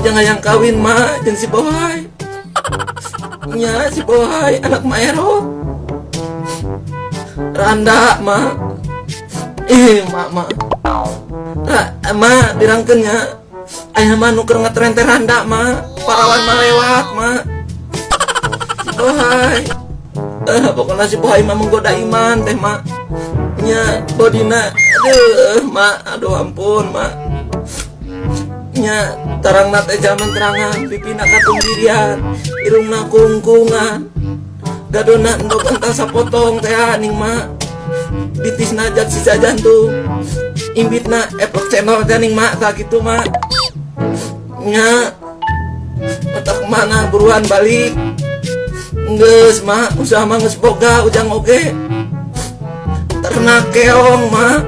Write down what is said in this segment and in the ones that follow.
jangan yang kawin mak jeung si Bohai. Nya si Bohai anak Maero. Randa mak. Mak. Mak dirangkeunnya. Aya mah nu keur ngetren teh randa mak. Parawan mah lewat mak. Si Bohai. Pokoknya si Bohai mah menggoda iman teh mak. Nya bodina mak, aduh ampun mak. Nya tarangna teh jaman terangan, pipina katung dirian, irungna kungkungan, gadona endog entar sapotong teh ning mak. Bitisna jak sisa jantung, imbitna epok channel teh ning mak tak gitu mak. Nya otak mana buruan balik. Geus mak, usaha mah geus boga ujang oge. Ternak keong mak,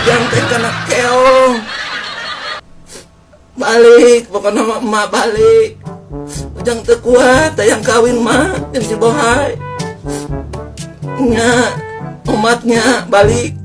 ujang teh kana keong. Balik, pokoknya emak balik. Ujang teu kuat, tayang kawin mah jeung si Bohai. Nya umatnya balik.